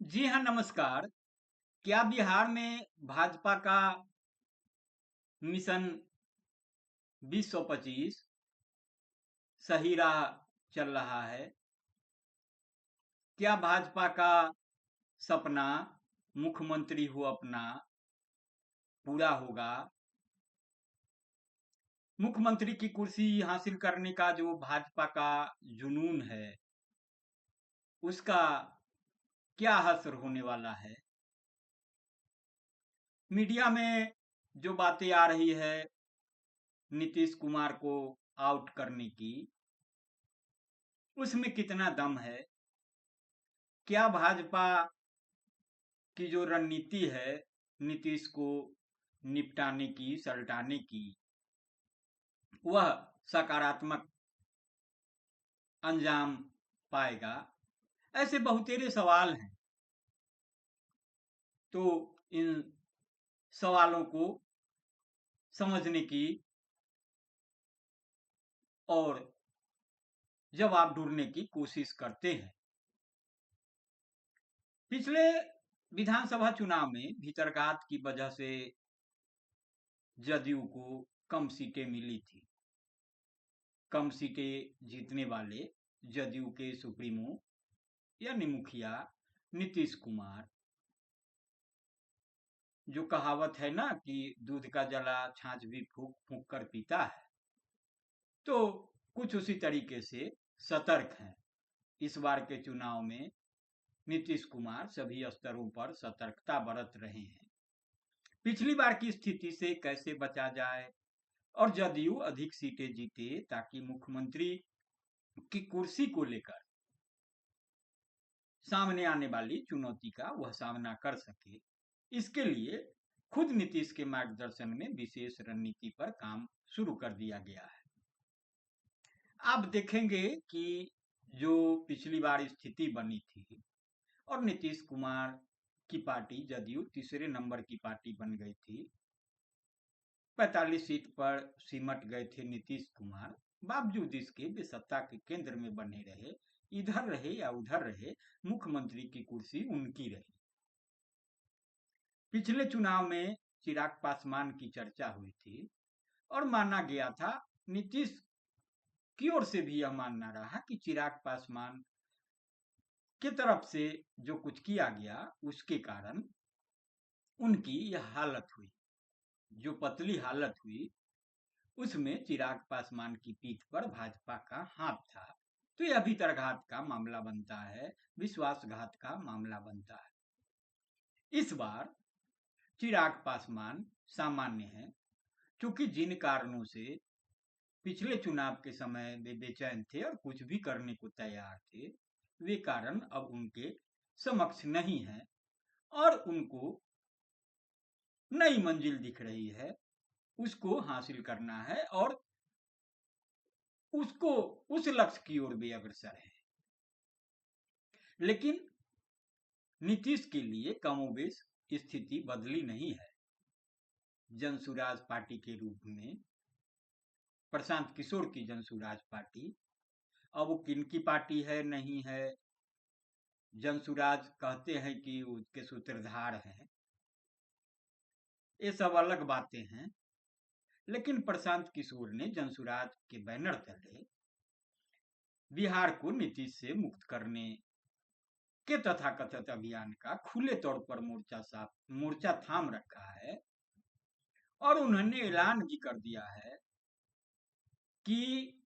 जी हाँ, नमस्कार। क्या बिहार में भाजपा का मिशन 2025 सही राह चल रहा है? क्या भाजपा का सपना मुख्यमंत्री हो अपना पूरा होगा? मुख्यमंत्री की कुर्सी हासिल करने का जो भाजपा का जुनून है, उसका क्या हश्र होने वाला है? मीडिया में जो बातें आ रही है नीतीश कुमार को आउट करने की, उसमें कितना दम है? क्या भाजपा की जो रणनीति है नीतीश को निपटाने की, सल्टाने की, वह सकारात्मक अंजाम पाएगा? ऐसे बहुतेरे सवाल हैं। तो इन सवालों को समझने की और जवाब ढूंढने की कोशिश करते हैं। पिछले विधानसभा चुनाव में भीतरघात की वजह से जदयू को कम सीटें मिली थी। कम सीटें जीतने वाले जदयू के सुप्रीमो यानी मुखिया नीतीश कुमार, जो कहावत है ना कि दूध का जला छाछ भी फूंक फूंक कर पीता है, तो कुछ उसी तरीके से सतर्क हैं। इस बार के चुनाव में नीतीश कुमार सभी स्तरों पर सतर्कता बरत रहे हैं। पिछली बार की स्थिति से कैसे बचा जाए और जदयू अधिक सीटें जीते ताकि मुख्यमंत्री की कुर्सी को लेकर सामने आने वाली चुनौती का वह सामना कर सके, इसके लिए खुद नीतीश के मार्गदर्शन में विशेष रणनीति पर काम शुरू कर दिया गया है। आप देखेंगे कि जो पिछली बार स्थिति बनी थी और नीतीश कुमार की पार्टी जदयू तीसरे नंबर की पार्टी बन गई थी, 45 सीट पर सिमट गए थे नीतीश कुमार। बावजूद इसके वे सत्ता के केंद्र में बने रहे, इधर रहे या उधर रहे, मुख्यमंत्री की कुर्सी उनकी रही। पिछले चुनाव में चिराग पासवान की चर्चा हुई थी और माना गया था, नीतीश की ओर से भी यह मानना रहा कि चिराग पासवान की तरफ से जो कुछ किया गया उसके कारण उनकी यह हालत हुई। जो पतली हालत हुई उसमें चिराग पासवान की पीठ पर भाजपा का हाथ था। तो यह भीतरघात का मामला बनता है, विश्वासघात का मामला बनता है। इस बार चिराग पासवान सामान्य हैं, क्योंकि जिन कारणों से पिछले चुनाव के समय वे बेचैन थे और कुछ भी करने को तैयार थे, वे कारण अब उनके समक्ष नहीं है और उनको नई मंजिल दिख रही है। उसको हासिल करना है और उसको उस लक्ष्य की ओर वे अग्रसर है। लेकिन नीतीश के लिए कमोबेश स्थिति बदली नहीं है। जनसुराज पार्टी के रूप में प्रशांत किशोर की जनसुराज पार्टी, अब वो किनकी पार्टी है नहीं है, जनसुराज कहते हैं कि उसके सूत्रधार हैं, ये सब अलग बातें हैं। लेकिन प्रशांत किशोर ने जनसुराज के बैनर तले बिहार को नीतीश से मुक्त करने के तथाकथित अभियान का खुले तौर पर मोर्चा थाम रखा है और उन्होंने ऐलान भी कर दिया है कि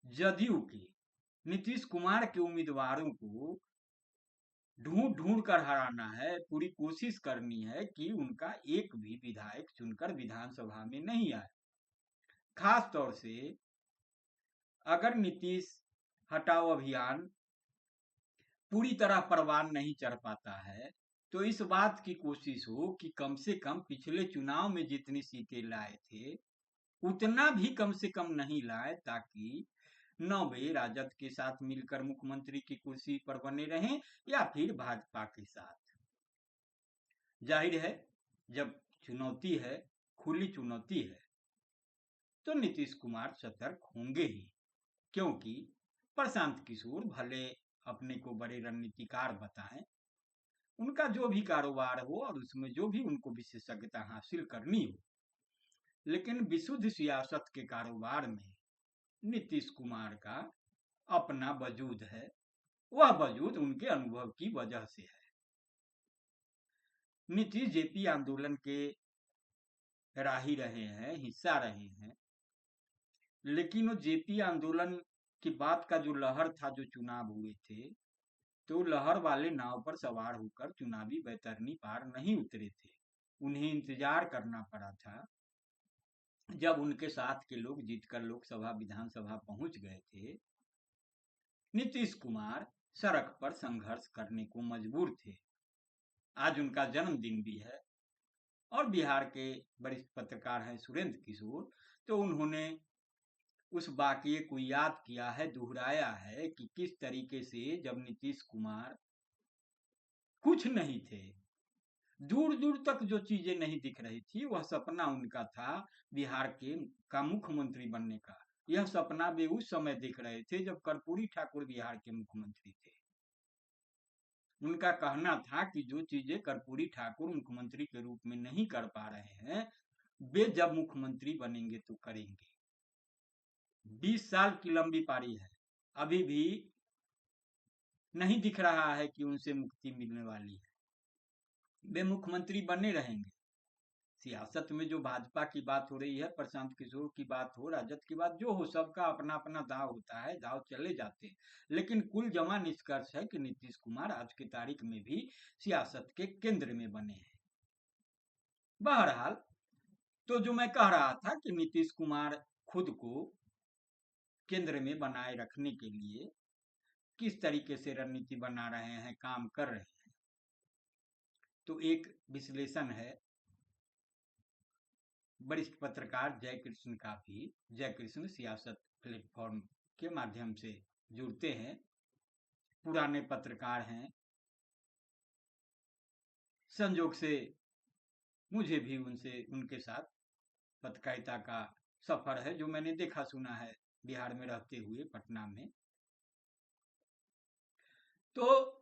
जदयू के नीतीश कुमार के उम्मीदवारों को ढूंढ ढूंढ कर हराना है, पूरी कोशिश करनी है कि उनका एक भी विधायक चुनकर विधानसभा में नहीं आए। खास तौर से अगर नीतीश हटाओ अभियान पूरी तरह परवान नहीं चढ़ पाता है, तो इस बात की कोशिश हो कि कम से कम पिछले चुनाव में जितनी सीटें लाए थे उतना भी कम से कम नहीं लाए, ताकि न वे राजद के साथ मिलकर मुख्यमंत्री की कुर्सी पर बने रहें या फिर भाजपा के साथ। जाहिर है, जब चुनौती है, खुली चुनौती है, तो नीतीश कुमार सतर्क होंगे ही, क्योंकि प्रशांत किशोर भले अपने को बड़े रणनीतिकार बताएं, उनका जो भी कारोबार हो और उसमें जो भी उनको विशेषज्ञता हासिल करनी हो, लेकिन विशुद्ध सियासत के कारोबार में नीतीश कुमार का अपना वजूद है। वह वजूद उनके अनुभव की वजह से है। नीतीश जेपी आंदोलन के राही रहे हैं, हिस्सा रहे हैं, लेकिन वो जेपी आंदोलन की बात का जो लहर था, जो चुनाव हुए थे, तो लहर वाले नाव पर सवार होकर चुनावी बैतरनी पार नहीं उतरे थे। उन्हें इंतजार करना पड़ा था। जब उनके साथ के लोग जीतकर लोकसभा विधानसभा पहुंच गए थे, नीतीश कुमार सड़क पर संघर्ष करने को मजबूर थे। आज उनका जन्मदिन भी है और बिहार के वरिष्ठ पत्रकार हैं सुरेंद्र किशोर, तो उन्होंने उस वाकये को याद किया है, दोहराया है कि किस तरीके से जब नीतीश कुमार कुछ नहीं थे, दूर दूर तक जो चीजें नहीं दिख रही थी, वह सपना उनका था बिहार का मुख्यमंत्री बनने का। यह सपना वे उस समय देख रहे थे जब कर्पूरी ठाकुर बिहार के मुख्यमंत्री थे। उनका कहना था कि जो चीजें कर्पूरी ठाकुर मुख्यमंत्री के रूप में नहीं कर पा रहे हैं, वे जब मुख्यमंत्री बनेंगे तो करेंगे। 20 साल की लंबी पारी है, अभी भी नहीं दिख रहा है कि उनसे मुक्ति मिलने वाली है। वे मुख्यमंत्री बने रहेंगे। सियासत में जो भाजपा की बात हो रही है, प्रशांत किशोर की बात हो, राजद की बात जो हो, सबका अपना अपना दाव होता है, दाव चले जाते हैं। लेकिन कुल जमा निष्कर्ष है कि नीतीश कुमार आज की तारीख में भी सियासत के केंद्र में बने हैं। बहरहाल, तो जो मैं कह रहा था कि नीतीश कुमार खुद को केंद्र में बनाए रखने के लिए किस तरीके से रणनीति बना रहे हैं, काम कर रहे हैं, तो एक विश्लेषण है वरिष्ठ पत्रकार जयकृष्ण का भी। जयकृष्ण सियासत प्लेटफॉर्म के माध्यम से जुड़ते हैं, पुराने पत्रकार हैं। संयोग से मुझे भी उनके साथ पत्रकारिता का सफर है, जो मैंने देखा सुना है बिहार में रहते हुए, पटना में। तो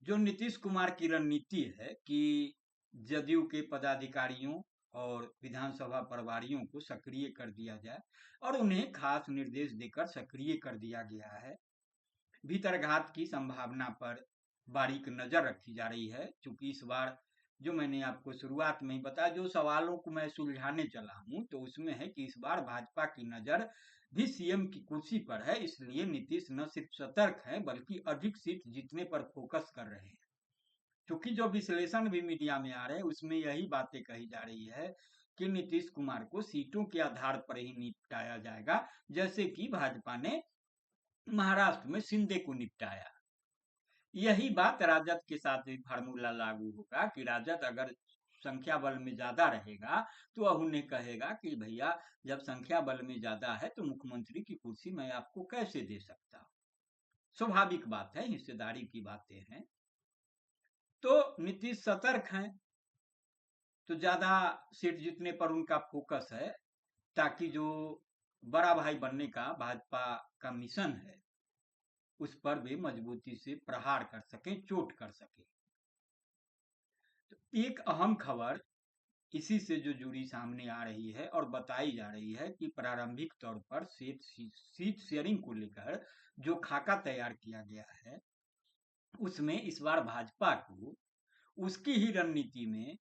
जो नीतीश कुमार की रणनीति है कि जदयू के पदाधिकारियों और विधानसभा प्रभारियों को सक्रिय कर दिया जाए और उन्हें खास निर्देश देकर सक्रिय कर दिया गया है। भीतरघात की संभावना पर बारीक नजर रखी जा रही है, क्योंकि इस बार जो मैंने आपको शुरुआत में ही बताया, जो सवालों को मैं सुलझाने चला हूं, तो उसमें है कि इस बार भाजपा की नजर भी सीएम की कुर्सी पर है। इसलिए नीतीश न सिर्फ सतर्क है बल्कि अधिक सीट जीतने पर फोकस कर रहे हैं। क्योंकि जो विश्लेषण भी मीडिया में आ रहे हैं, उसमें यही बातें कही जा रही है कि नीतीश कुमार को सीटों के आधार पर ही निपटाया जाएगा, जैसे कि भाजपा ने महाराष्ट्र में शिंदे को निपटाया। यही बात राजद के साथ भी फार्मूला लागू होगा कि राजद अगर संख्या बल में ज्यादा रहेगा तो वह उन्हें कहेगा कि भैया, जब संख्या बल में ज्यादा है तो मुख्यमंत्री की कुर्सी मैं आपको कैसे दे सकता हूं। स्वाभाविक बात है, हिस्सेदारी की बातें हैं। तो नीतीश सतर्क हैं, तो ज्यादा सीट जीतने पर उनका फोकस है, ताकि जो बड़ा भाई बनने का भाजपा का मिशन है, उस पर वे मजबूती से प्रहार कर सकें, चोट कर सकें। तो एक अहम खबर इसी से जो जुड़ी सामने आ रही है और बताई जा रही है कि प्रारंभिक तौर पर सीट शेयरिंग को लेकर जो खाका तैयार किया गया है, उसमें इस बार भाजपा को उसकी ही रणनीति में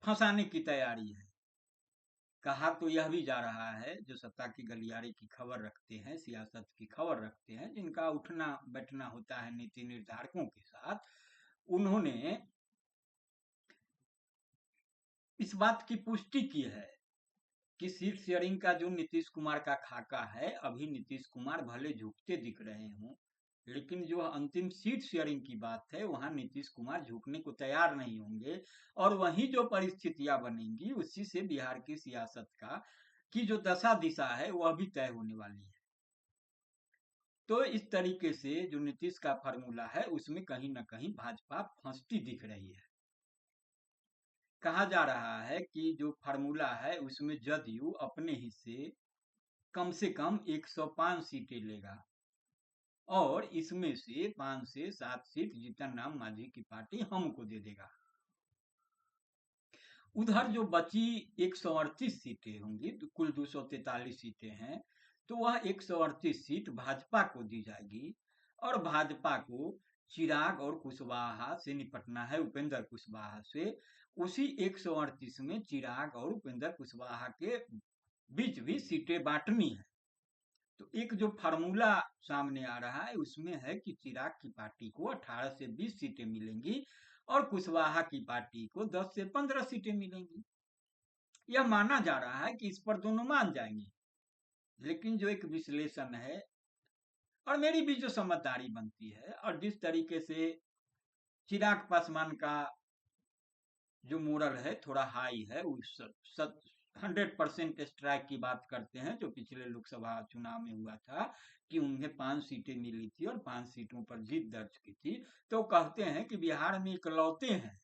फंसाने की तैयारी है। कहा तो यह भी जा रहा है, जो सत्ता की गलियारे की खबर रखते हैं, सियासत की खबर रखते हैं, जिनका उठना बैठना होता है नीति निर्धारकों के साथ, उन्होंने इस बात की पुष्टि की है कि सीट शेयरिंग का जो नीतीश कुमार का खाका है, अभी नीतीश कुमार भले झुकते दिख रहे हों, लेकिन जो अंतिम सीट शेयरिंग की बात है, वहां नीतीश कुमार झुकने को तैयार नहीं होंगे और वही जो परिस्थितियां बनेंगी, उसी से बिहार की सियासत की जो दशा दिशा है, वह भी तय होने वाली है। तो इस तरीके से जो नीतीश का फार्मूला है, उसमें कहीं ना कहीं भाजपा फंसती दिख रही है। कहा जा रहा है कि जो फार्मूला है, उसमें जदयू अपने हिस्से कम से कम 105 सीटें लेगा और इसमें से 5 से 7 सीट जीतन राम मांझी की पार्टी हमको दे देगा। उधर जो बची 138 सीटें होंगी, तो कुल 243 सीटें हैं, तो वह 138 सीट भाजपा को दी जाएगी और भाजपा को चिराग और कुशवाहा से निपटना है, उपेंद्र कुशवाहा से। उसी 138 में चिराग और उपेंद्र कुशवाहा के बीच भी सीटें बांटनी है। तो एक जो फार्मूला सामने आ रहा है उसमें है कि चिराग की पार्टी को 18 से 20 सीटें मिलेंगी और कुशवाहा की पार्टी को 10 से 15 सीटें मिलेंगी। यह माना जा रहा है कि इस पर दोनों मान जाएंगे, लेकिन जो एक विश्लेषण है और मेरी भी जो समझदारी बनती है और जिस तरीके से चिराग पासवान का जो मोरल है थोड़ा हाई है, उस 100% स्ट्राइक की बात करते हैं जो पिछले लोकसभा चुनाव में हुआ था कि उन्हें 5 सीटें मिली थी और 5 सीटों पर जीत दर्ज की थी। तो कहते हैं कि बिहार में इकलौते हैं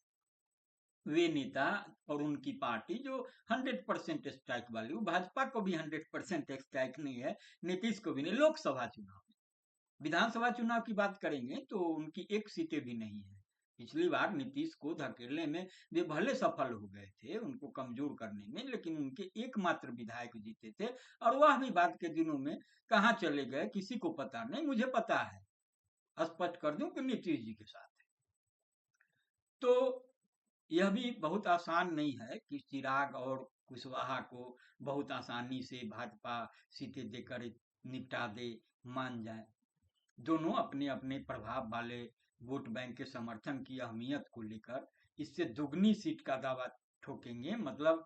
वे नेता और उनकी पार्टी जो 100% स्ट्राइक वाली, भाजपा को भी 100% स्ट्राइक नहीं है, नीतीश को भी नहीं। लोकसभा चुनाव, विधानसभा चुनाव की बात करेंगे तो उनकी एक सीटें भी नहीं है। पिछली बार नीतीश को धकेलने में वे भले सफल हो गए थे, उनको कमजोर करने में, लेकिन उनके एकमात्र विधायक जीते थे और वह भी बाद के दिनों में कहाँ चले गए किसी को पता नहीं। मुझे पता है, स्पष्ट कर दूं कि नीतीश जी के साथ है। तो यह भी बहुत आसान नहीं है कि चिराग और कुशवाहा को बहुत आसानी से भाजपा सीटें देकर निपटा दे, मान जाए। दोनों अपने अपने प्रभाव वाले वोट बैंक के समर्थन की अहमियत को लेकर इससे दुगनी सीट का दावा ठोकेंगे। मतलब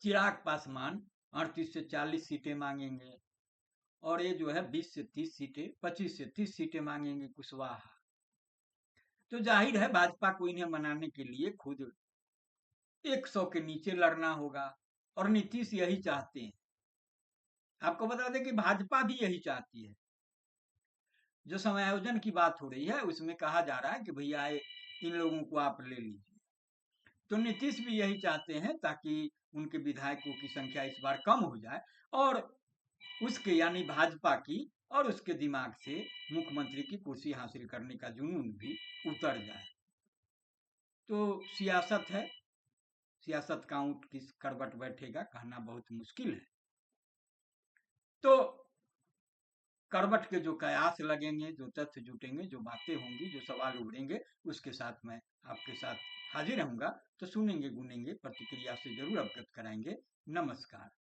चिराग पासवान 38 से 40 सीटें मांगेंगे और ये जो है 20 से 30 सीटें, 25 से 30 सीटें मांगेंगे कुशवाहा। तो जाहिर है भाजपा को इन्हें मनाने के लिए खुद 100 के नीचे लड़ना होगा और नीतीश यही चाहते हैं। आपको बता दें कि भाजपा भी यही चाहती है। जो समायोजन की बात हो रही है उसमें कहा जा रहा है कि भैया इन लोगों को आप ले लीजिए। तो नीतीश भी यही चाहते हैं ताकि उनके विधायकों की संख्या इस बार कम हो जाए और उसके यानी भाजपा की और उसके दिमाग से मुख्यमंत्री की कुर्सी हासिल करने का जुनून भी उतर जाए। तो सियासत है, सियासत का ऊंट किस करवट बैठेगा कहना बहुत मुश्किल है। तो करवट के जो कयास लगेंगे, जो तथ्य जुटेंगे, जो बातें होंगी, जो सवाल उभरेंगे, उसके साथ मैं आपके साथ हाजिर रहूंगा। तो सुनेंगे, गुनेंगे, प्रतिक्रिया से जरूर अवगत कराएंगे। नमस्कार।